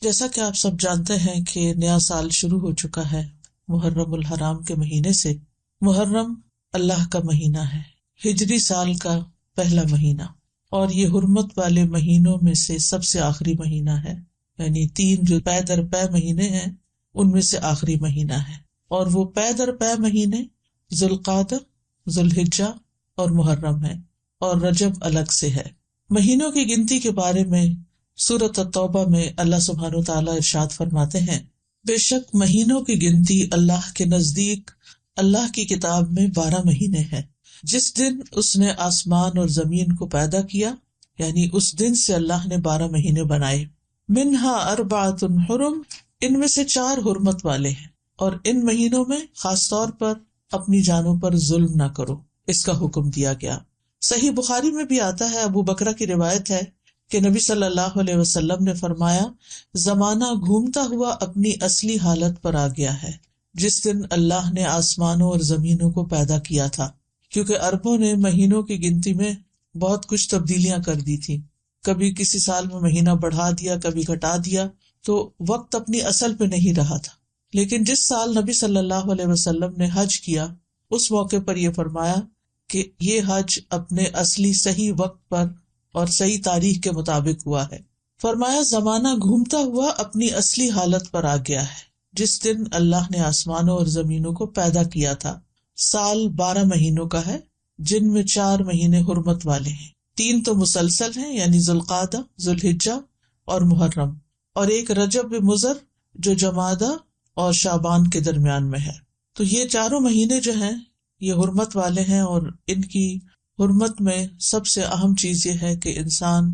جیسا کہ آپ سب جانتے ہیں کہ نیا سال شروع ہو چکا ہے محرم الحرام کے مہینے سے۔ محرم اللہ کا مہینہ ہے، ہجری سال کا پہلا مہینہ، اور یہ حرمت والے مہینوں میں سے سب سے آخری مہینہ ہے، یعنی 3 جو پے در پے مہینے ہیں ان میں سے آخری مہینہ ہے۔ اور وہ پے در پے مہینے ذوالقعدہ، ذوالحجہ اور محرم ہیں، اور رجب الگ سے ہے۔ مہینوں کی گنتی کے بارے میں سورۃ التوبہ میں اللہ سبحانہ وتعالیٰ ارشاد فرماتے ہیں، بے شک مہینوں کی گنتی اللہ کے نزدیک اللہ کی کتاب میں 12 مہینے ہیں۔ جس دن اس نے آسمان اور زمین کو پیدا کیا، یعنی اس دن سے اللہ نے 12 مہینے بنائے۔ منہا اربعۃ حرم، ان میں سے 4 حرمت والے ہیں، اور ان مہینوں میں خاص طور پر اپنی جانوں پر ظلم نہ کرو، اس کا حکم دیا گیا۔ صحیح بخاری میں بھی آتا ہے، ابو بکرہ کی روایت ہے کہ نبی صلی اللہ علیہ وسلم نے فرمایا، زمانہ گھومتا ہوا اپنی اصلی حالت پر آ گیا ہے جس دن اللہ نے آسمانوں اور زمینوں کو پیدا کیا تھا، کیونکہ عربوں نے مہینوں کی گنتی میں بہت کچھ تبدیلیاں کر دی تھی، کبھی کسی سال میں مہینہ بڑھا دیا، کبھی گھٹا دیا، تو وقت اپنی اصل پہ نہیں رہا تھا۔ لیکن جس سال نبی صلی اللہ علیہ وسلم نے حج کیا، اس موقع پر یہ فرمایا کہ یہ حج اپنے اصلی صحیح وقت پر اور صحیح تاریخ کے مطابق ہوا ہے۔ فرمایا، زمانہ گھومتا ہوا اپنی اصلی حالت پر آ گیا ہے جس دن اللہ نے آسمانوں اور زمینوں کو پیدا کیا تھا۔ سال 12 مہینوں کا ہے، جن میں 4 مہینے حرمت والے ہیں، 3 تو مسلسل ہیں، یعنی ذوالقعدہ، ذوالحجہ اور محرم، اور ایک رجب مضر جو جمادہ اور شعبان کے درمیان میں ہے۔ تو یہ 4 مہینے جو ہیں یہ حرمت والے ہیں، اور ان کی حرمت میں سب سے اہم چیز یہ ہے کہ انسان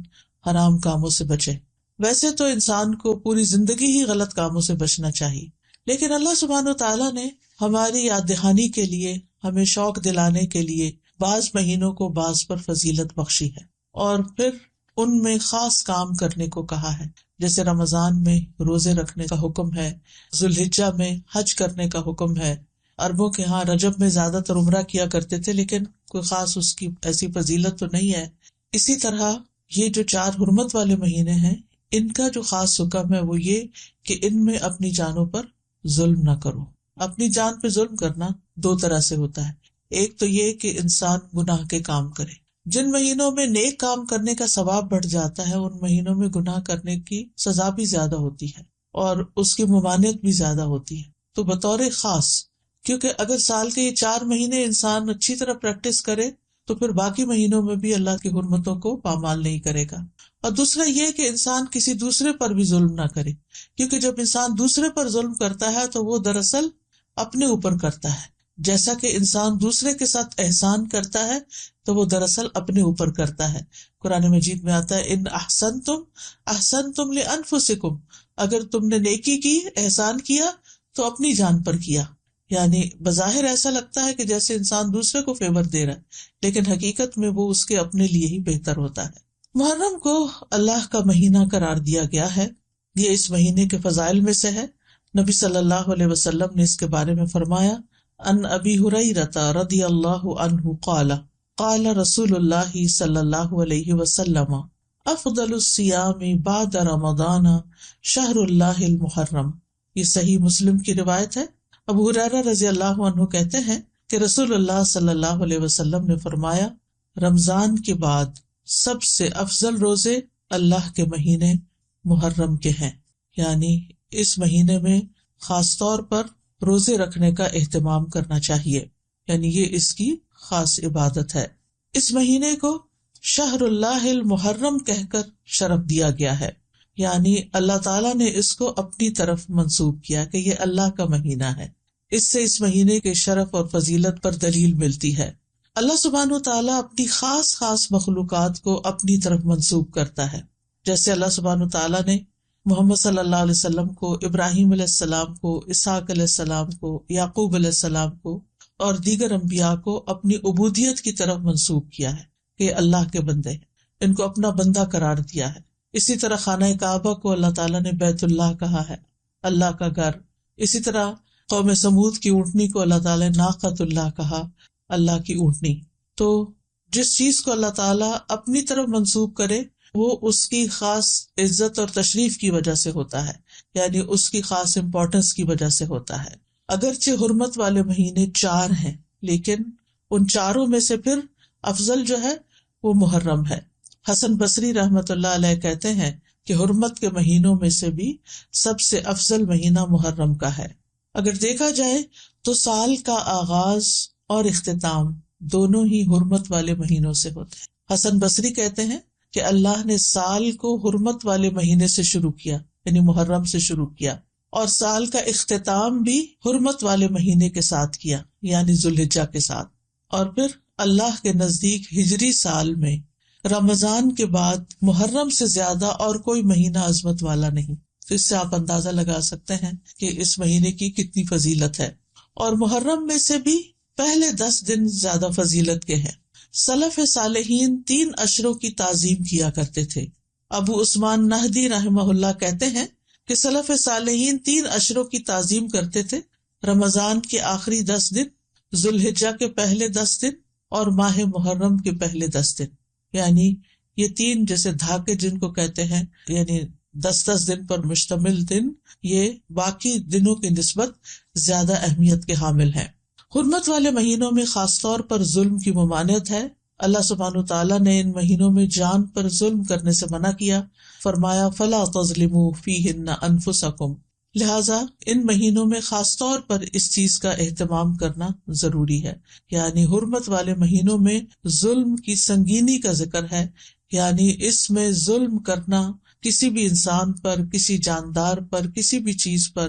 حرام کاموں سے بچے۔ ویسے تو انسان کو پوری زندگی ہی غلط کاموں سے بچنا چاہیے، لیکن اللہ سبحانہ وتعالیٰ نے ہماری یاد دہانی کے لیے، ہمیں شوق دلانے کے لیے بعض مہینوں کو بعض پر فضیلت بخشی ہے، اور پھر ان میں خاص کام کرنے کو کہا ہے، جیسے رمضان میں روزے رکھنے کا حکم ہے، ذوالحجہ میں حج کرنے کا حکم ہے۔ عربوں کے ہاں رجب میں زیادہ تر عمرہ کیا کرتے تھے، لیکن کوئی خاص اس کی ایسی فضیلت تو نہیں ہے۔ اسی طرح یہ جو 4 حرمت والے مہینے ہیں، ان کا جو خاص حکم ہے وہ یہ کہ ان میں اپنی جانوں پر ظلم نہ کرو۔ اپنی جان پہ ظلم کرنا 2 طرح سے ہوتا ہے۔ ایک تو یہ کہ انسان گناہ کے کام کرے۔ جن مہینوں میں نیک کام کرنے کا ثواب بڑھ جاتا ہے، ان مہینوں میں گناہ کرنے کی سزا بھی زیادہ ہوتی ہے اور اس کی ممانعت بھی زیادہ ہوتی ہے۔ تو بطور خاص، کیونکہ اگر سال کے یہ 4 مہینے انسان اچھی طرح پریکٹس کرے تو پھر باقی مہینوں میں بھی اللہ کی حرمتوں کو پامال نہیں کرے گا۔ اور دوسرا یہ کہ انسان کسی دوسرے پر بھی ظلم نہ کرے، کیونکہ جب انسان دوسرے پر ظلم کرتا ہے تو وہ دراصل اپنے اوپر کرتا ہے، جیسا کہ انسان دوسرے کے ساتھ احسان کرتا ہے تو وہ دراصل اپنے اوپر کرتا ہے۔ قرآن مجید میں آتا ہے، ان احسنتم احسنتم لانفسکم، اگر تم نے نیکی کی، احسان کیا تو اپنی جان پر کیا۔ یعنی بظاہر ایسا لگتا ہے کہ جیسے انسان دوسرے کو فیور دے رہا ہے، لیکن حقیقت میں وہ اس کے اپنے لیے ہی بہتر ہوتا ہے۔ محرم کو اللہ کا مہینہ قرار دیا گیا ہے، یہ اس مہینے کے فضائل میں سے ہے۔ نبی صلی اللہ علیہ وسلم نے اس کے بارے میں فرمایا، ان ابی ہریرہ رضی اللہ عنہ قال قال رسول اللہ صلی اللہ علیہ وسلم، افضل الصیام بعد رمضان شہر اللہ المحرم۔ یہ صحیح مسلم کی روایت ہے۔ ابو ہریرہ رضی اللہ عنہ کہتے ہیں کہ رسول اللہ صلی اللہ علیہ وسلم نے فرمایا، رمضان کے بعد سب سے افضل روزے اللہ کے مہینے محرم کے ہیں، یعنی اس مہینے میں خاص طور پر روزے رکھنے کا اہتمام کرنا چاہیے، یعنی یہ اس کی خاص عبادت ہے۔ اس مہینے کو شہر اللہ المحرم کہہ کر شرف دیا گیا ہے، یعنی اللہ تعالیٰ نے اس کو اپنی طرف منسوب کیا کہ یہ اللہ کا مہینہ ہے۔ اس سے اس مہینے کے شرف اور فضیلت پر دلیل ملتی ہے۔ اللہ سبحانہ وتعالیٰ اپنی خاص مخلوقات کو اپنی طرف منسوب کرتا ہے، جیسے اللہ سبحانہ وتعالیٰ نے محمد صلی اللہ علیہ وسلم کو، ابراہیم علیہ السلام کو، اسحاق علیہ السلام کو، یعقوب علیہ السلام کو اور دیگر انبیاء کو اپنی عبودیت کی طرف منسوب کیا ہے کہ اللہ کے بندے ہیں، ان کو اپنا بندہ قرار دیا ہے۔ اسی طرح خانہ کعبہ کو اللہ تعالیٰ نے بیت اللہ کہا ہے، اللہ کا گھر۔ اسی طرح قوم سمود کی اونٹنی کو اللہ تعالیٰ نے ناقۃ اللہ کہا، اللہ کی اونٹنی۔ تو جس چیز کو اللہ تعالیٰ اپنی طرف منسوب کرے وہ اس کی خاص عزت اور تشریف کی وجہ سے ہوتا ہے، یعنی اس کی خاص امپورٹنس کی وجہ سے ہوتا ہے۔ اگرچہ حرمت والے مہینے 4 ہیں، لیکن ان چاروں میں سے پھر افضل جو ہے وہ محرم ہے۔ حسن بصری رحمت اللہ علیہ کہتے ہیں کہ حرمت کے مہینوں میں سے بھی سب سے افضل مہینہ محرم کا ہے۔ اگر دیکھا جائے تو سال کا آغاز اور اختتام دونوں ہی حرمت والے مہینوں سے ہوتے ہیں۔ حسن بصری کہتے ہیں کہ اللہ نے سال کو حرمت والے مہینے سے شروع کیا، یعنی محرم سے شروع کیا، اور سال کا اختتام بھی حرمت والے مہینے کے ساتھ کیا، یعنی ذوالحجہ کے ساتھ۔ اور پھر اللہ کے نزدیک ہجری سال میں رمضان کے بعد محرم سے زیادہ اور کوئی مہینہ عظمت والا نہیں۔ تو اس سے آپ اندازہ لگا سکتے ہیں کہ اس مہینے کی کتنی فضیلت ہے۔ اور محرم میں سے بھی پہلے 10 دن زیادہ فضیلت کے ہیں۔ سلف صالحین 3 اشروں کی تعظیم کیا کرتے تھے۔ ابو عثمان نہدی رحمہ اللہ کہتے ہیں کہ سلف صالحین 3 اشروں کی تعظیم کرتے تھے: رمضان کے آخری 10 دن، ذوالحجہ کے پہلے 10 دن اور ماہ محرم کے پہلے 10 دن۔ یعنی یہ 3 جیسے دھاکے جن کو کہتے ہیں، یعنی 10 دن پر مشتمل دن، یہ باقی دنوں کی نسبت زیادہ اہمیت کے حامل ہیں۔ حرمت والے مہینوں میں خاص طور پر ظلم کی ممانعت ہے۔ اللہ سبحانہ وتعالیٰ نے ان مہینوں میں جان پر ظلم کرنے سے منع کیا، فرمایا فَلَا تَظْلِمُوا فِيهِنَّ أَنفُسَكُمْ، لہٰذا ان مہینوں میں خاص طور پر اس چیز کا اہتمام کرنا ضروری ہے، یعنی حرمت والے مہینوں میں ظلم کی سنگینی کا ذکر ہے، یعنی اس میں ظلم کرنا، کسی بھی انسان پر، کسی جاندار پر، کسی بھی چیز پر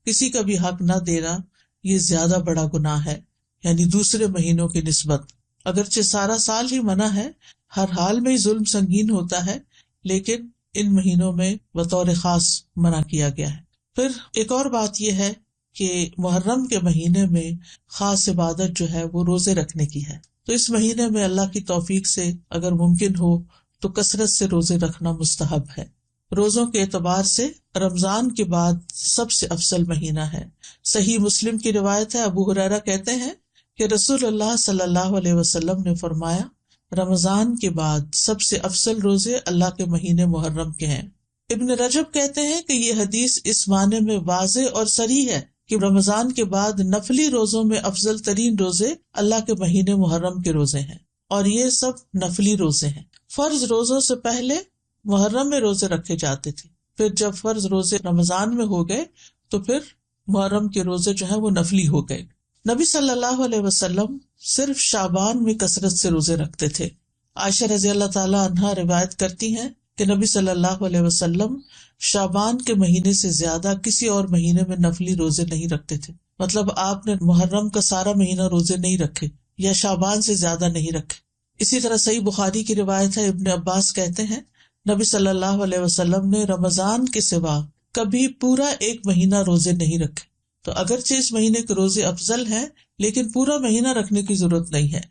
کسی کا بھی حق نہ دینا، یہ زیادہ بڑا گناہ ہے، یعنی دوسرے مہینوں کی نسبت۔ اگرچہ سارا سال ہی منع ہے، ہر حال میں ہی ظلم سنگین ہوتا ہے، لیکن ان مہینوں میں بطور خاص منع کیا گیا ہے۔ پھر ایک اور بات یہ ہے کہ محرم کے مہینے میں خاص عبادت جو ہے وہ روزے رکھنے کی ہے۔ تو اس مہینے میں اللہ کی توفیق سے اگر ممکن ہو تو کثرت سے روزے رکھنا مستحب ہے۔ روزوں کے اعتبار سے رمضان کے بعد سب سے افضل مہینہ ہے۔ صحیح مسلم کی روایت ہے، ابو ہریرہ کہتے ہیں کہ رسول اللہ صلی اللہ علیہ وسلم نے فرمایا، رمضان کے بعد سب سے افضل روزے اللہ کے مہینے محرم کے ہیں۔ ابن رجب کہتے ہیں کہ یہ حدیث اس معنی میں واضح اور صریح ہے کہ رمضان کے بعد نفلی روزوں میں افضل ترین روزے اللہ کے مہینے محرم کے روزے ہیں، اور یہ سب نفلی روزے ہیں۔ فرض روزوں سے پہلے محرم میں روزے رکھے جاتے تھے، پھر جب فرض روزے رمضان میں ہو گئے تو پھر محرم کے روزے جو ہیں وہ نفلی ہو گئے۔ نبی صلی اللہ علیہ وسلم صرف شعبان میں کثرت سے روزے رکھتے تھے۔ عائشہ رضی اللہ تعالیٰ عنہا روایت کرتی ہیں کہ نبی صلی اللہ علیہ وسلم شعبان کے مہینے سے زیادہ کسی اور مہینے میں نفلی روزے نہیں رکھتے تھے، مطلب آپ نے محرم کا سارا مہینہ روزے نہیں رکھے یا شعبان سے زیادہ نہیں رکھے۔ اسی طرح صحیح بخاری کی روایت ہے، ابن عباس کہتے ہیں نبی صلی اللہ علیہ وسلم نے رمضان کے سوا کبھی پورا 1 مہینہ روزے نہیں رکھے۔ تو اگرچہ اس مہینے کے روزے افضل ہیں، لیکن پورا مہینہ رکھنے کی ضرورت نہیں ہے۔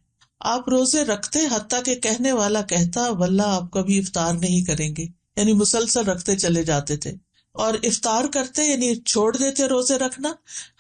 آپ روزے رکھتے حتیٰ کہ کہنے والا کہتا واللہ آپ کبھی افطار نہیں کریں گے، یعنی مسلسل رکھتے چلے جاتے تھے، اور افطار کرتے یعنی چھوڑ دیتے روزے رکھنا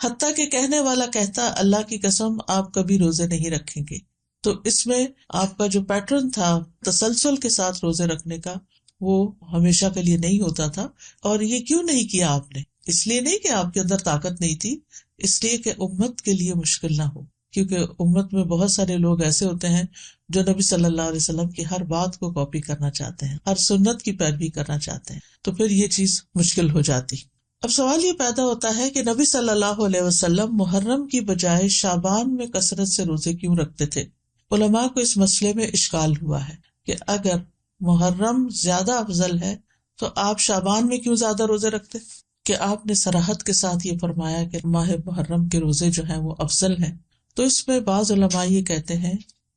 حتیٰ کہ کہنے والا کہتا اللہ کی قسم آپ کبھی روزے نہیں رکھیں گے۔ تو اس میں آپ کا جو پیٹرن تھا تسلسل کے ساتھ روزے رکھنے کا، وہ ہمیشہ کے لیے نہیں ہوتا تھا۔ اور یہ کیوں نہیں کیا آپ نے؟ اس لیے نہیں کہ آپ کے اندر طاقت نہیں تھی، اس لیے کہ امت کے لیے مشکل نہ ہو، کیونکہ امت میں بہت سارے لوگ ایسے ہوتے ہیں جو نبی صلی اللہ علیہ وسلم کی ہر بات کو کاپی کرنا چاہتے ہیں، ہر سنت کی پیروی کرنا چاہتے ہیں، تو پھر یہ چیز مشکل ہو جاتی۔ اب سوال یہ پیدا ہوتا ہے کہ نبی صلی اللہ علیہ وسلم محرم کی بجائے شعبان میں کثرت سے روزے کیوں رکھتے تھے؟ علماء کو اس مسئلے میں اشکال ہوا ہے کہ اگر محرم زیادہ افضل ہے تو آپ شعبان میں کیوں زیادہ روزے رکھتے؟ کہ آپ نے صراحت کے ساتھ یہ فرمایا کہ ماہ محرم کے روزے جو ہیں وہ افضل ہیں، تو اس میں بعض علماء یہ کہتے ہیں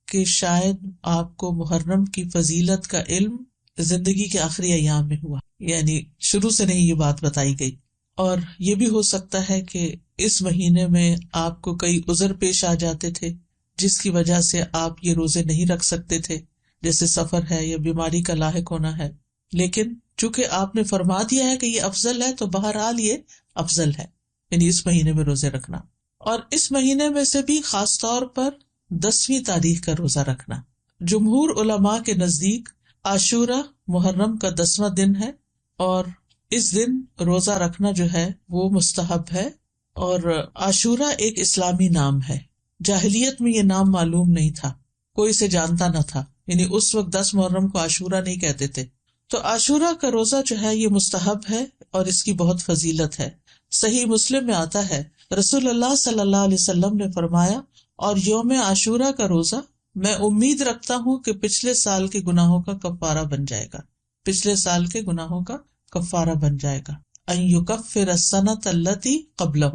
کہ شاید آپ کو محرم کی فضیلت کا علم زندگی کے آخری ایام میں ہوا، یعنی شروع سے نہیں یہ بات بتائی گئی۔ اور یہ بھی ہو سکتا ہے کہ اس مہینے میں آپ کو کئی عذر پیش آ جاتے تھے جس کی وجہ سے آپ یہ روزے نہیں رکھ سکتے تھے، جیسے سفر ہے یا بیماری کا لاحق ہونا ہے، لیکن چونکہ آپ نے فرما دیا ہے کہ یہ افضل ہے تو بہرحال یہ افضل ہے، یعنی اس مہینے میں روزے رکھنا۔ اور اس مہینے میں سے بھی خاص طور پر 10ویں تاریخ کا روزہ رکھنا۔ جمہور علماء کے نزدیک عاشورہ محرم کا 10واں دن ہے، اور اس دن روزہ رکھنا جو ہے وہ مستحب ہے۔ اور عاشورہ ایک اسلامی نام ہے، جاہلیت میں یہ نام معلوم نہیں تھا، کوئی اسے جانتا نہ تھا، یعنی اس وقت 10 محرم کو عاشورہ نہیں کہتے تھے۔ تو عاشورہ کا روزہ جو ہے یہ مستحب ہے اور اس کی بہت فضیلت ہے۔ صحیح مسلم میں آتا ہے رسول اللہ صلی اللہ علیہ وسلم نے فرمایا، اور یوم عاشورہ کا روزہ میں امید رکھتا ہوں کہ پچھلے سال کے گناہوں کا کفارہ بن جائے گا، پچھلے سال کے گناہوں کا کفارہ بن جائے گا۔ ان یکفر السنۃ التی قبلہ،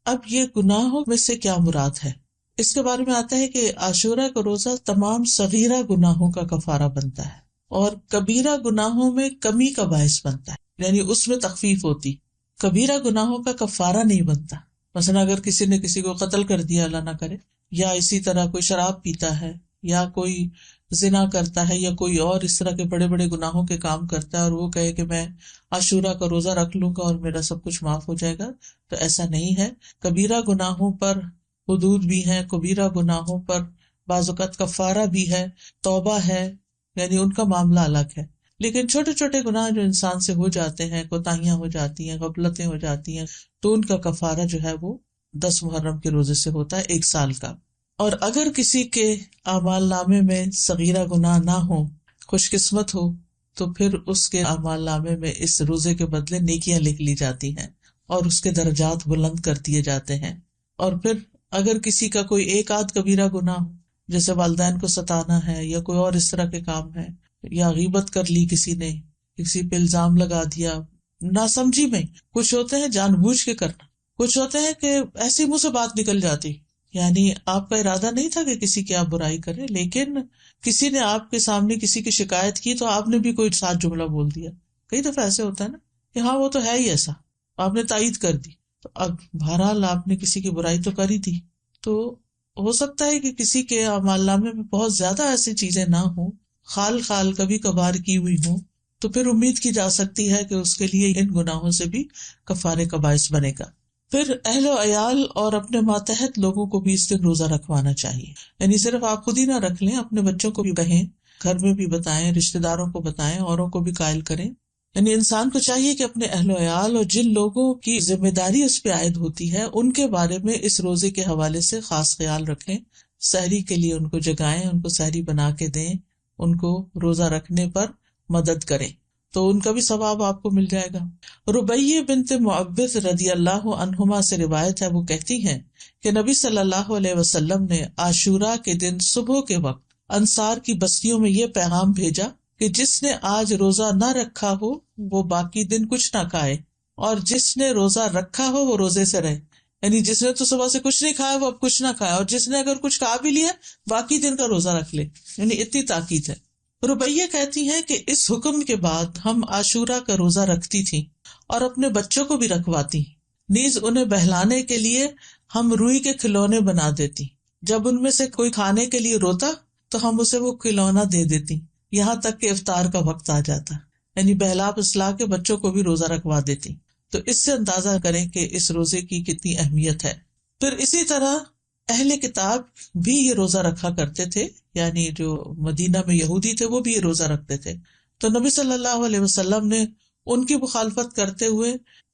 اب یہ گناہوں میں سے کیا مراد ہے؟ اس کے بارے میں آتا ہے کہ عاشورہ کا روزہ تمام صغیرہ گناہوں کا کفارہ بنتا ہے اور کبیرہ گناہوں میں کمی کا باعث بنتا ہے، یعنی اس میں تخفیف ہوتی۔ کبیرہ گناہوں کا کفارہ نہیں بنتا، مثلا اگر کسی نے کسی کو قتل کر دیا، اللہ نہ کرے، یا اسی طرح کوئی شراب پیتا ہے، یا کوئی زنا کرتا ہے، یا کوئی اور اس طرح کے بڑے بڑے گناہوں کے کام کرتا ہے، اور وہ کہے کہ میں عاشورہ کا روزہ رکھ لوں گا اور میرا سب کچھ معاف ہو جائے گا، تو ایسا نہیں ہے۔ کبیرہ گناہوں پر حدود بھی ہیں، کبیرہ گناہوں پر بعض اوقات کفارہ بھی ہے، توبہ ہے، یعنی ان کا معاملہ الگ ہے۔ لیکن چھوٹے چھوٹے گناہ جو انسان سے ہو جاتے ہیں، کوتاہیاں ہو جاتی ہیں، غفلتیں ہو جاتی ہیں، تو ان کا کفارہ جو ہے وہ 10 محرم کے روزے سے ہوتا ہے، 1 سال کا۔ اور اگر کسی کے اعمال نامے میں صغیرہ گناہ نہ ہو، خوش قسمت ہو، تو پھر اس کے اعمال نامے میں اس روزے کے بدلے نیکیاں لکھ لی جاتی ہیں اور اس کے درجات بلند کر دیے جاتے ہیں۔ اور پھر اگر کسی کا کوئی ایک آدھ کبیرہ گناہ ہو، جیسے والدین کو ستانا ہے یا کوئی اور اس طرح کے کام ہے، یا غیبت کر لی کسی نے، کسی پہ الزام لگا دیا ناسمجھی میں، کچھ ہوتے ہیں جان بوجھ کے کرنا، کچھ ہوتے ہیں کہ ایسی منہ سے بات نکل جاتی، یعنی آپ کا ارادہ نہیں تھا کہ کسی کی آپ برائی کریں، لیکن کسی نے آپ کے سامنے کسی کی شکایت کی تو آپ نے بھی کوئی ساتھ جملہ بول دیا۔ کئی دفعہ ایسے ہوتا ہے نا کہ ہاں وہ تو ہے ہی ایسا، آپ نے تائید کر دی، تو اب بہرحال آپ نے کسی کی برائی تو کر ہی دی۔ تو ہو سکتا ہے کہ کسی کے اعمال نامے میں بہت زیادہ ایسی چیزیں نہ ہوں، خال کبھی کبھار کی ہوئی ہوں، تو پھر امید کی جا سکتی ہے کہ اس کے لیے ان گناہوں سے بھی کفارے کا باعث بنے گا۔ پھر اہل و عیال اور اپنے ماتحت لوگوں کو بھی اس دن روزہ رکھوانا چاہیے، یعنی صرف آپ خود ہی نہ رکھ لیں، اپنے بچوں کو بھی کہیں، گھر میں بھی بتائیں، رشتہ داروں کو بتائیں، اوروں کو بھی قائل کریں۔ یعنی انسان کو چاہیے کہ اپنے اہل و عیال اور جن لوگوں کی ذمہ داری اس پہ عائد ہوتی ہے ان کے بارے میں اس روزے کے حوالے سے خاص خیال رکھیں، سحری کے لیے ان کو جگائیں، ان کو سحری بنا کے دیں، ان کو روزہ رکھنے پر مدد کریں، تو ان کا بھی ثواب آپ کو مل جائے گا۔ ربیہ بنت معوذ رضی اللہ عنہما سے روایت ہے، وہ کہتی ہیں کہ نبی صلی اللہ علیہ وسلم نے عاشورہ کے دن صبح کے وقت انصار کی بستیوں میں یہ پیغام بھیجا کہ جس نے آج روزہ نہ رکھا ہو وہ باقی دن کچھ نہ کھائے، اور جس نے روزہ رکھا ہو وہ روزے سے رہے، یعنی جس نے تو صبح سے کچھ نہیں کھایا وہ اب کچھ نہ کھائے، اور جس نے اگر کچھ کھا بھی لیا باقی دن کا روزہ رکھ لے، یعنی اتنی تاکید ہے۔ ربیہ کہتی ہیں کہ اس حکم کے بعد ہم عاشورہ کا روزہ رکھتی تھیں اور اپنے بچوں کو بھی رکھواتی، نیز انہیں بہلانے کے لیے ہم روئی کے کھلونے بنا دیتی، جب ان میں سے کوئی کھانے کے لیے روتا تو ہم اسے وہ کھلونا دے دیتی، یہاں تک کہ افطار کا وقت آ جاتا، یعنی بہلا پسلا کے بچوں کو بھی روزہ رکھوا دیتی۔ تو اس سے اندازہ کریں کہ اس روزے کی کتنی اہمیت ہے۔ پھر اسی طرح اہل کتاب بھی یہ روزہ رکھا کرتے تھے، یعنی جو مدینہ میں یہودی تھے وہ بھی یہ روزہ رکھتے تھے، تو نبی صلی اللہ علیہ وسلم نے ان کی مخالفت کرتے ہوئے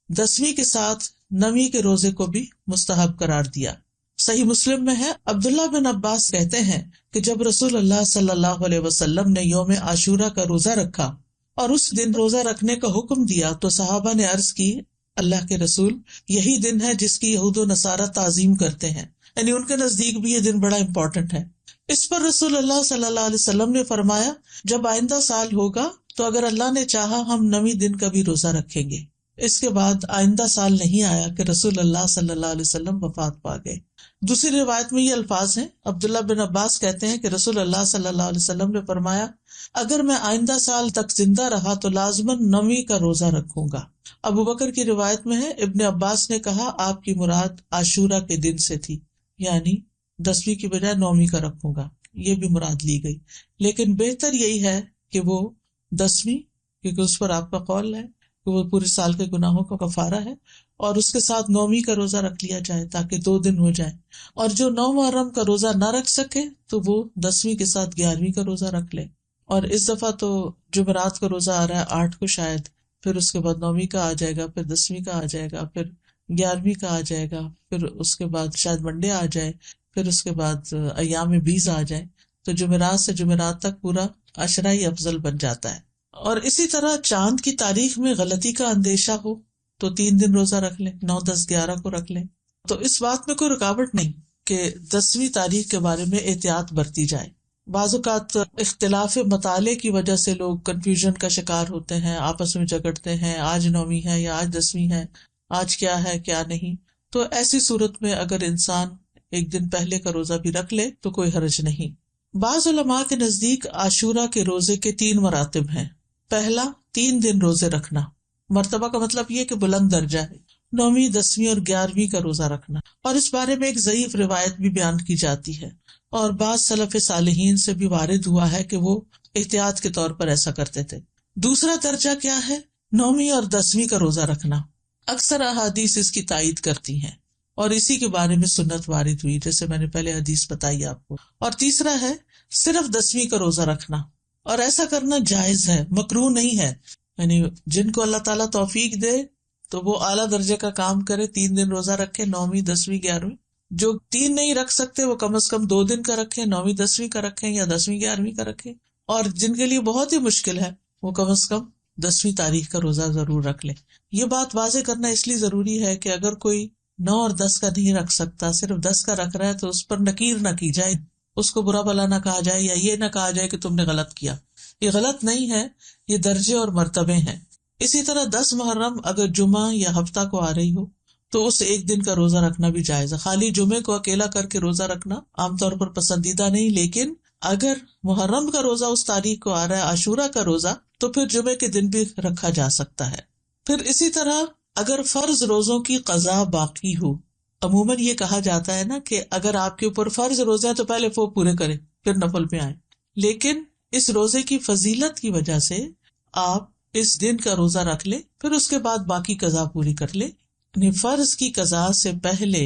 10ویں کے ساتھ 9ویں کے روزے کو بھی مستحب قرار دیا۔ صحیح مسلم میں ہے، عبداللہ بن عباس کہتے ہیں کہ جب رسول اللہ صلی اللہ علیہ وسلم نے یوم عاشورہ کا روزہ رکھا اور اس دن روزہ رکھنے کا حکم دیا تو صحابہ نے عرض کی، اللہ کے رسول، یہی دن ہے جس کی یہود و نصارہ تعظیم کرتے ہیں، یعنی ان کے نزدیک بھی یہ دن بڑا امپورٹنٹ ہے۔ اس پر رسول اللہ صلی اللہ علیہ وسلم نے فرمایا، جب آئندہ سال ہوگا تو اگر اللہ نے چاہا ہم 9ویں دن کا بھی روزہ رکھیں گے۔ اس کے بعد آئندہ سال نہیں آیا کہ رسول اللہ صلی اللہ علیہ وسلم وفات پا گئے۔ دوسری روایت میں یہ الفاظ ہیں، عبداللہ بن عباس کہتے ہیں کہ رسول اللہ صلی اللہ علیہ وسلم نے فرمایا، اگر میں آئندہ سال تک زندہ رہا تو لازماً 9ویں کا روزہ رکھوں گا۔ ابو بکر کی روایت میں ہے، ابن عباس نے کہا آپ کی مراد عاشورہ کے دن سے تھی، یعنی 10ویں کی بجائے 9ویں کا رکھوں گا، یہ بھی مراد لی گئی، لیکن بہتر یہی ہے کہ وہ 10ویں، کیونکہ اس پر آپ کا قول ہے کہ وہ پورے سال کے گناہوں کا کفارہ ہے، اور اس کے ساتھ 9ویں کا روزہ رکھ لیا جائے تاکہ 2 دن ہو جائیں، اور جو 9 محرم کا روزہ نہ رکھ سکے تو وہ 10ویں کے ساتھ 11ویں کا روزہ رکھ لے، اور اس دفعہ تو جمعرات کو روزہ آ رہا ہے 8 کو شاید، پھر اس کے بعد 9ویں کا آ جائے گا، پھر 10ویں کا آ جائے گا، پھر 11ویں کا آ جائے گا، پھر اس کے بعد شاید منڈے آ جائے، پھر اس کے بعد ایام بیز آ جائے، تو جمعرات سے جمعرات تک پورا عشرہ ہی افضل بن جاتا ہے۔ اور اسی طرح چاند کی تاریخ میں غلطی کا اندیشہ ہو تو 3 دن روزہ رکھ لیں، 9، 10، 11 کو رکھ لیں، تو اس بات میں کوئی رکاوٹ نہیں کہ 10ویں تاریخ کے بارے میں احتیاط برتی جائے۔ بعض اوقات اختلاف مطالعے کی وجہ سے لوگ کنفیوژن کا شکار ہوتے ہیں، آپس میں جھگڑتے ہیں، آج 9ویں ہے یا آج 10ویں ہے، آج کیا ہے کیا نہیں۔ تو ایسی صورت میں اگر انسان ایک دن پہلے کا روزہ بھی رکھ لے تو کوئی حرج نہیں۔ بعض علماء کے نزدیک عاشورہ کے روزے کے 3 مراتب ہیں۔ پہلا، 3 دن روزے رکھنا، مرتبہ کا مطلب یہ کہ بلند درجہ ہے، 9ویں، 10ویں اور 11ویں کا روزہ رکھنا، اور اس بارے میں ایک ضعیف روایت بھی بیان کی جاتی ہے، اور بعض سلف صالحین سے بھی وارد ہوا ہے کہ وہ احتیاط کے طور پر ایسا کرتے تھے۔ دوسرا درجہ کیا ہے؟ 9ویں اور 10ویں کا روزہ رکھنا۔ اکثر احادیث اس کی تائید کرتی ہیں اور اسی کے بارے میں سنت وارد ہوئی، جیسے میں نے پہلے حدیث بتائی آپ کو۔ اور تیسرا ہے صرف 10ویں کا روزہ رکھنا، اور ایسا کرنا جائز ہے، مکروہ نہیں ہے، یعنی جن کو اللہ تعالیٰ توفیق دے تو وہ اعلیٰ درجے کا کام کرے، 3 دن روزہ رکھے، 9ویں، 10ویں، 11ویں۔ جو 3 نہیں رکھ سکتے وہ کم از کم 2 دن کا رکھیں، 9ویں، 10ویں کا رکھیں، یا 10ویں، 11ویں کا رکھیں، اور جن کے لیے بہت ہی مشکل ہے وہ کم از کم 10ویں تاریخ کا روزہ ضرور رکھ لیں۔ یہ بات واضح کرنا اس لیے ضروری ہے کہ اگر کوئی 9 اور 10 کا نہیں رکھ سکتا، صرف 10 کا رکھ رہا ہے، تو اس پر نکیر نہ کی جائے، اس کو برا بھلا نہ کہا جائے، یا یہ نہ کہا جائے کہ تم نے غلط کیا۔ یہ غلط نہیں ہے، یہ درجے اور مرتبے ہیں۔ اسی طرح 10 محرم اگر جمعہ یا ہفتہ کو آ رہی ہو تو اس ایک دن کا روزہ رکھنا بھی جائز ہے۔ خالی جمعے کو اکیلا کر کے روزہ رکھنا عام طور پر پسندیدہ نہیں، لیکن اگر محرم کا روزہ اس تاریخ کو آ رہا ہے، عاشورہ کا روزہ، تو پھر جمعے کے دن بھی رکھا جا سکتا ہے۔ پھر اسی طرح اگر فرض روزوں کی قضا باقی ہو، عموماً یہ کہا جاتا ہے نا کہ اگر آپ کے اوپر فرض روزے ہیں تو پہلے وہ پورے کریں پھر نفل پہ آئیں، لیکن اس روزے کی فضیلت کی وجہ سے آپ اس دن کا روزہ رکھ لیں، پھر اس کے بعد باقی قضا پوری کر لیں۔ یعنی فرض کی قضا سے پہلے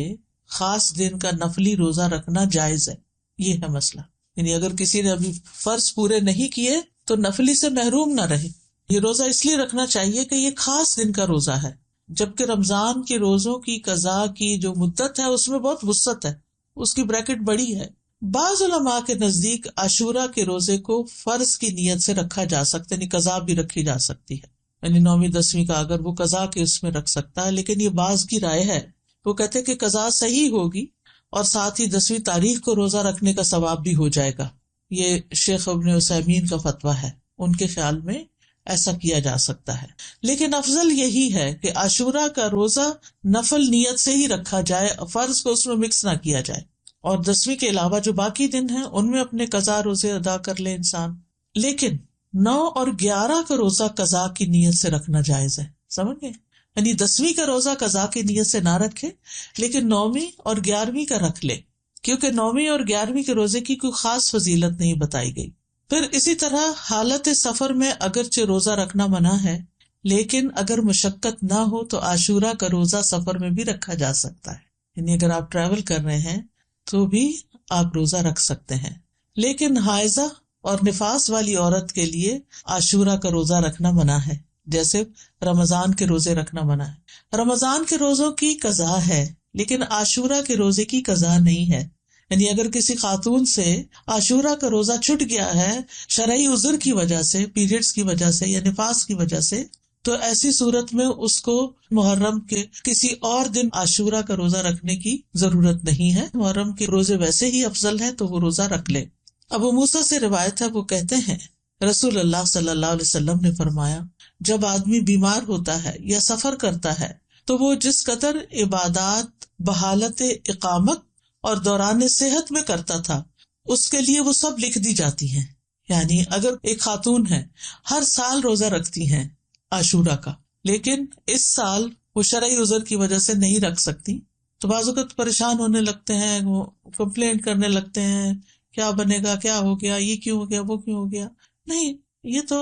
خاص دن کا نفلی روزہ رکھنا جائز ہے، یہ ہے مسئلہ۔ یعنی اگر کسی نے ابھی فرض پورے نہیں کیے تو نفلی سے محروم نہ رہے۔ یہ روزہ اس لیے رکھنا چاہیے کہ یہ خاص دن کا روزہ ہے، جبکہ رمضان کے روزوں کی قضا کی جو مدت ہے اس میں بہت وسعت ہے، اس کی بریکٹ بڑی ہے۔ بعض علماء کے نزدیک عاشورہ کے روزے کو فرض کی نیت سے رکھا جا سکتا ہے، یعنی قضا بھی رکھی جا سکتی ہے، یعنی 9ویں 10ویں کا اگر وہ قضا کے اس میں رکھ سکتا ہے، لیکن یہ بعض کی رائے ہے، وہ کہتے کہ قضا صحیح ہوگی اور ساتھ ہی 10ویں تاریخ کو روزہ رکھنے کا ثواب بھی ہو جائے گا۔ یہ شیخ ابن عثیمین کا فتویٰ ہے، ان کے خیال میں ایسا کیا جا سکتا ہے، لیکن افضل یہی ہے کہ عاشورہ کا روزہ نفل نیت سے ہی رکھا جائے، فرض کو اس میں مکس نہ کیا جائے، اور 10ویں کے علاوہ جو باقی دن ہیں ان میں اپنے قضا روزے ادا کر لے انسان۔ لیکن 9 اور 11 کا روزہ قضا کی نیت سے رکھنا جائز ہے، سمجھ گئے؟ یعنی 10ویں کا روزہ قضا کی نیت سے نہ رکھے، لیکن 9ویں اور 11ویں کا رکھ لے، کیونکہ 9ویں اور 11ویں کے روزے کی کوئی خاص فضیلت نہیں بتائی گئی۔ پھر اسی طرح حالت سفر میں اگرچہ روزہ رکھنا منع ہے، لیکن اگر مشقت نہ ہو تو عاشورہ کا روزہ سفر میں بھی رکھا جا سکتا ہے، یعنی اگر آپ ٹریول کر رہے ہیں تو بھی آپ روزہ رکھ سکتے ہیں۔ لیکن حائضہ اور نفاس والی عورت کے لیے عاشورہ کا روزہ رکھنا منع ہے، جیسے رمضان کے روزے رکھنا منع ہے۔ رمضان کے روزوں کی قضا ہے لیکن عاشورہ کے روزے کی قضا نہیں ہے، یعنی اگر کسی خاتون سے عاشورہ کا روزہ چھٹ گیا ہے شرعی عذر کی وجہ سے، پیریڈز کی وجہ سے یا نفاس کی وجہ سے، تو ایسی صورت میں اس کو محرم کے کسی اور دن عاشورہ کا روزہ رکھنے کی ضرورت نہیں ہے، محرم کے روزے ویسے ہی افضل ہے تو وہ روزہ رکھ لے۔ ابو موسیٰ سے روایت ہے، وہ کہتے ہیں رسول اللہ صلی اللہ علیہ وسلم نے فرمایا، جب آدمی بیمار ہوتا ہے یا سفر کرتا ہے تو وہ جس قدر عبادات بحالت اقامت اور دوران صحت میں کرتا تھا اس کے لیے وہ سب لکھ دی جاتی ہیں۔ یعنی اگر ایک خاتون ہے ہر سال روزہ رکھتی ہیں عاشورہ کا، لیکن اس سال وہ شرعی عذر کی وجہ سے نہیں رکھ سکتی، تو بعض اوقات پریشان ہونے لگتے ہیں، وہ کمپلینٹ کرنے لگتے ہیں، کیا بنے گا، کیا ہو گیا، یہ کیوں ہو گیا، وہ کیوں ہو گیا۔ نہیں، یہ تو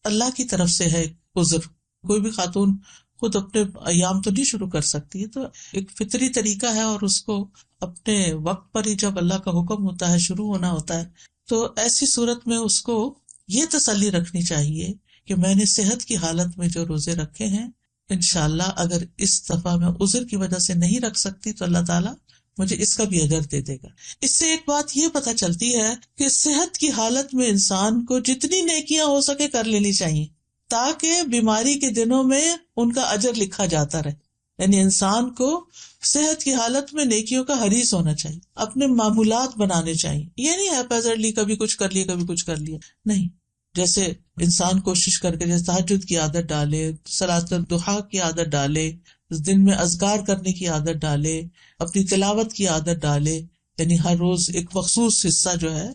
اللہ کی طرف سے ہے عذر، کوئی بھی خاتون خود اپنے ایام تو نہیں شروع کر سکتی، تو ایک فطری طریقہ ہے، اور اس کو اپنے وقت پر ہی جب اللہ کا حکم ہوتا ہے شروع ہونا ہوتا ہے، تو ایسی صورت میں اس کو یہ تسلی رکھنی چاہیے کہ میں نے صحت کی حالت میں جو روزے رکھے ہیں، انشاءاللہ اگر اس دفعہ میں عذر کی وجہ سے نہیں رکھ سکتی تو اللہ تعالیٰ مجھے اس کا بھی اجر دے دے گا۔ اس سے ایک بات یہ پتہ چلتی ہے کہ صحت کی حالت میں انسان کو جتنی نیکیاں ہو سکے کر لینی چاہیے، تاکہ بیماری کے دنوں میں ان کا اجر لکھا جاتا رہے۔ یعنی انسان کو صحت کی حالت میں نیکیوں کا حریص ہونا چاہیے، اپنے معمولات بنانے چاہیے۔ یہ نہیں ہیپیزرلی کبھی کچھ کر لیا کبھی کچھ کر لیا، نہیں۔ جیسے انسان کوشش کر کے جیسے تہجد کی عادت ڈالے، صلاۃ الضحیٰ کی عادت ڈالے، دن میں اذکار کرنے کی عادت ڈالے، اپنی تلاوت کی عادت ڈالے، یعنی ہر روز ایک مخصوص حصہ جو ہے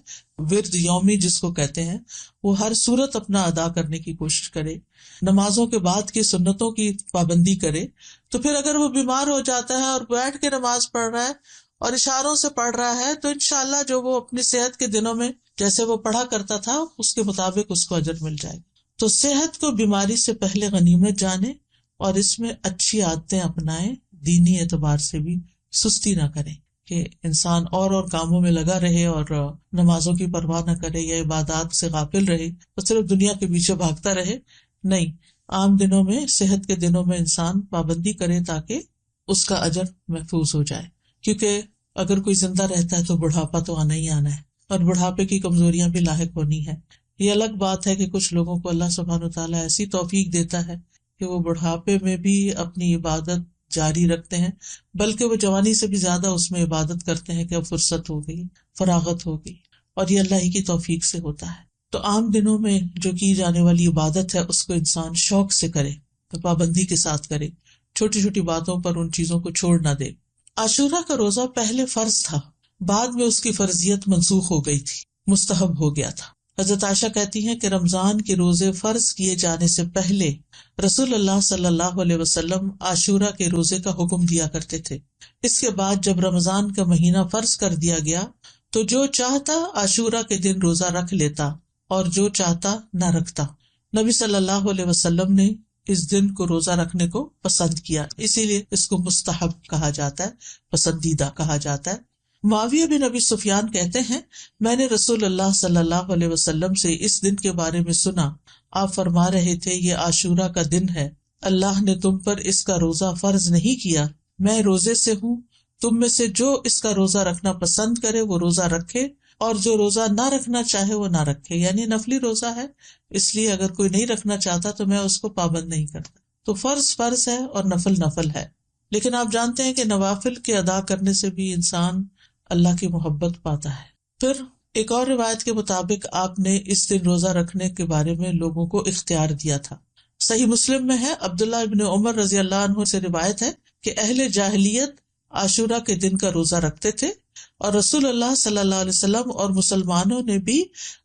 ورد یومی جس کو کہتے ہیں، وہ ہر صورت اپنا ادا کرنے کی کوشش کرے، نمازوں کے بعد کی سنتوں کی پابندی کرے۔ تو پھر اگر وہ بیمار ہو جاتا ہے اور بیٹھ کے نماز پڑھ رہا ہے اور اشاروں سے پڑھ رہا ہے تو انشاءاللہ جو وہ اپنی صحت کے دنوں میں جیسے وہ پڑھا کرتا تھا اس کے مطابق اس کو اجر مل جائے گا۔ تو صحت کو بیماری سے پہلے غنیمت جانے اور اس میں اچھی عادتیں اپنائیں، دینی اعتبار سے بھی سستی نہ کریں کہ انسان اور کاموں میں لگا رہے اور نمازوں کی پرواہ نہ کرے یا عبادات سے غافل رہے اور صرف دنیا کے پیچھے بھاگتا رہے۔ نہیں، عام دنوں میں، صحت کے دنوں میں انسان پابندی کرے تاکہ اس کا اجر محفوظ ہو جائے، کیونکہ اگر کوئی زندہ رہتا ہے تو بڑھاپا تو آنا ہی آنا ہے اور بڑھاپے کی کمزوریاں بھی لاحق ہونی ہے۔ یہ الگ بات ہے کہ کچھ لوگوں کو اللہ سبحانہ وتعالیٰ ایسی توفیق دیتا ہے کہ وہ بڑھاپے میں بھی اپنی عبادت جاری رکھتے ہیں، بلکہ وہ جوانی سے بھی زیادہ اس میں عبادت کرتے ہیں کہ اب فرصت ہو گئی، فراغت ہو گئی، اور یہ اللہ ہی کی توفیق سے ہوتا ہے۔ تو عام دنوں میں جو کی جانے والی عبادت ہے اس کو انسان شوق سے کرے، تو پابندی کے ساتھ کرے، چھوٹی چھوٹی باتوں پر ان چیزوں کو چھوڑ نہ دے۔ عاشورہ کا روزہ پہلے فرض تھا، بعد میں اس کی فرضیت منسوخ ہو گئی تھی، مستحب ہو گیا تھا۔ حضرت عائشہ کہتی ہیں کہ رمضان کے روزے فرض کیے جانے سے پہلے رسول اللہ صلی اللہ علیہ وسلم عاشورہ کے روزے کا حکم دیا کرتے تھے۔ اس کے بعد جب رمضان کا مہینہ فرض کر دیا گیا تو جو چاہتا عاشورہ کے دن روزہ رکھ لیتا اور جو چاہتا نہ رکھتا۔ نبی صلی اللہ علیہ وسلم نے اس دن کو روزہ رکھنے کو پسند کیا، اسی لیے اس کو مستحب کہا جاتا ہے، پسندیدہ کہا جاتا ہے۔ معاویہ بن ابی سفیان کہتے ہیں، میں نے رسول اللہ صلی اللہ علیہ وسلم سے اس دن کے بارے میں سنا، آپ فرما رہے تھے یہ عاشورہ کا دن ہے، اللہ نے تم پر اس کا روزہ فرض نہیں کیا، میں روزے سے ہوں، تم میں سے جو اس کا روزہ رکھنا پسند کرے وہ روزہ رکھے اور جو روزہ نہ رکھنا چاہے وہ نہ رکھے۔ یعنی نفلی روزہ ہے، اس لیے اگر کوئی نہیں رکھنا چاہتا تو میں اس کو پابند نہیں کرتا۔ تو فرض فرض ہے اور نفل نفل ہے، لیکن آپ جانتے ہیں کہ نوافل کے ادا کرنے سے بھی انسان اللہ کی محبت پاتا ہے۔ پھر ایک اور روایت کے مطابق آپ نے اس دن روزہ رکھنے کے بارے میں لوگوں کو اختیار دیا تھا۔ صحیح مسلم میں ہے، عبداللہ ابن عمر رضی اللہ عنہ سے روایت ہے کہ اہل جاہلیت عاشورہ کے دن کا روزہ رکھتے تھے اور رسول اللہ صلی اللہ علیہ وسلم اور مسلمانوں نے بھی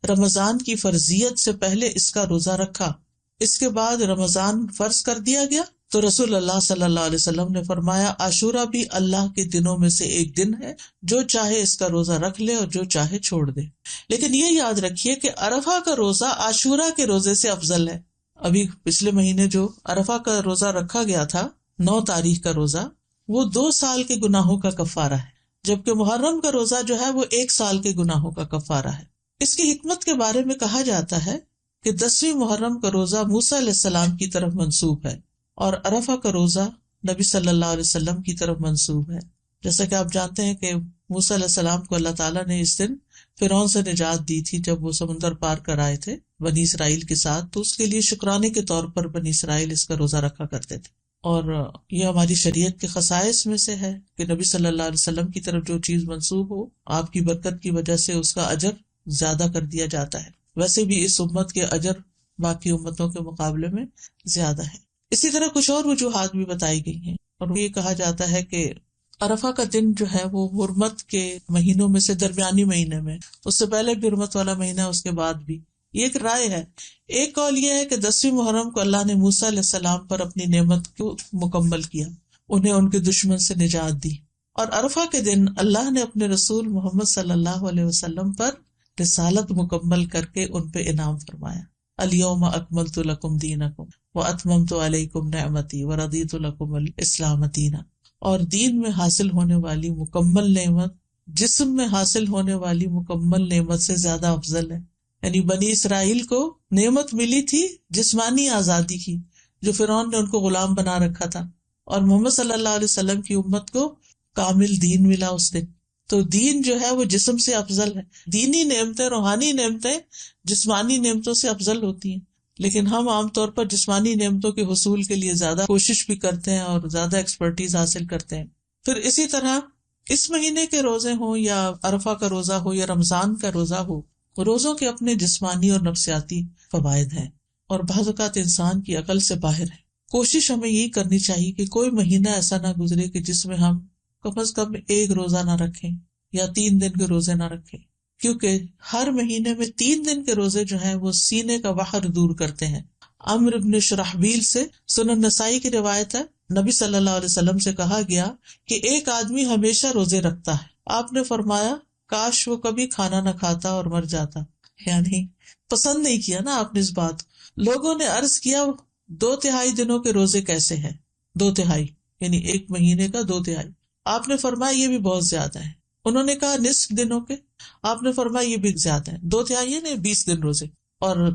رمضان کی فرضیت سے پہلے اس کا روزہ رکھا۔ اس کے بعد رمضان فرض کر دیا گیا تو رسول اللہ صلی اللہ علیہ وسلم نے فرمایا عاشورہ بھی اللہ کے دنوں میں سے ایک دن ہے، جو چاہے اس کا روزہ رکھ لے اور جو چاہے چھوڑ دے۔ لیکن یہ یاد رکھیے کہ عرفہ کا روزہ عاشورہ کے روزے سے افضل ہے۔ ابھی پچھلے مہینے جو عرفہ کا روزہ رکھا گیا تھا، 9 تاریخ کا روزہ، وہ 2 سال کے گناہوں کا کفارہ ہے، جبکہ محرم کا روزہ جو ہے وہ 1 سال کے گناہوں کا کفارہ ہے۔ اس کی حکمت کے بارے میں کہا جاتا ہے کہ 10ویں محرم کا روزہ موسیٰ علیہ السلام کی طرف منسوب ہے اور عرفہ کا روزہ نبی صلی اللہ علیہ وسلم کی طرف منسوب ہے۔ جیسا کہ آپ جانتے ہیں کہ موسیٰ علیہ السلام کو اللہ تعالیٰ نے اس دن فرعون سے نجات دی تھی جب وہ سمندر پار کر آئے تھے بنی اسرائیل کے ساتھ، تو اس کے لیے شکرانے کے طور پر بنی اسرائیل اس کا روزہ رکھا کرتے تھے۔ اور یہ ہماری شریعت کے خصائص میں سے ہے کہ نبی صلی اللہ علیہ وسلم کی طرف جو چیز منسوب ہو، آپ کی برکت کی وجہ سے اس کا اجر زیادہ کر دیا جاتا ہے۔ ویسے بھی اس امت کے اجر باقی امتوں کے مقابلے میں زیادہ ہے۔ اسی طرح کچھ اور وجوہات بھی بتائی گئی ہیں، اور یہ کہا جاتا ہے کہ عرفہ کا دن جو ہے وہ حرمت کے مہینوں میں سے درمیانی مہینے میں، اس سے پہلے بھی حرمت والا مہینہ، اس کے بعد بھی۔ یہ ایک رائے ہے۔ ایک قول یہ ہے کہ 10ویں محرم کو اللہ نے موسیٰ علیہ السلام پر اپنی نعمت کو مکمل کیا، انہیں ان کے دشمن سے نجات دی، اور عرفہ کے دن اللہ نے اپنے رسول محمد صلی اللہ علیہ وسلم پر رسالت مکمل کر کے ان پہ انعام فرمایا۔ الیوم اکملت لکم دینکم واتممت علیکم نعمتی ورضیت لکم الاسلام دینا۔ اور دین میں حاصل ہونے والی مکمل نعمت جسم میں حاصل ہونے والی مکمل نعمت سے زیادہ افضل ہے۔ یعنی بنی اسرائیل کو نعمت ملی تھی جسمانی آزادی کی، جو فرعون نے ان کو غلام بنا رکھا تھا، اور محمد صلی اللہ علیہ وسلم کی امت کو کامل دین ملا اس دن. تو دین جو ہے وہ جسم سے افضل ہے. دینی نعمتیں، روحانی نعمتیں جسمانی نعمتوں سے افضل ہوتی ہیں، لیکن ہم عام طور پر جسمانی نعمتوں کے حصول کے لیے زیادہ کوشش بھی کرتے ہیں اور زیادہ ایکسپرٹیز حاصل کرتے ہیں. پھر اسی طرح اس مہینے کے روزے ہوں یا عرفہ کا روزہ ہو یا رمضان کا روزہ ہو، روزوں کے اپنے جسمانی اور نفسیاتی فوائد ہیں، اور بعض اوقات انسان کی عقل سے باہر ہے. کوشش ہمیں یہی کرنی چاہیے کہ کوئی مہینہ ایسا نہ گزرے کہ جس میں ہم کم از کم ایک روزہ نہ رکھیں یا 3 دن کے روزے نہ رکھیں، کیونکہ ہر مہینے میں 3 دن کے روزے جو ہیں وہ سینے کا وحر دور کرتے ہیں. عمرو بن شرحبیل سے سنن نسائی کی روایت ہے، نبی صلی اللہ علیہ وسلم سے کہا گیا کہ ایک آدمی ہمیشہ روزے رکھتا ہے. آپ نے فرمایا کاش وہ کبھی کھانا نہ کھاتا اور مر جاتا. یعنی پسند نہیں کیا نا آپ نے اس بات. لوگوں نے عرض کیا 2/3 دنوں کے روزے کیسے ہیں؟ 2/3 یعنی ایک مہینے کا 2/3. آپ نے فرمایا یہ بھی بہت زیادہ ہے. انہوں نے کہا نصف دنوں کے. آپ نے فرمایا یہ بھی زیادہ ہے. 2/3 نے 20 دن روزے. اور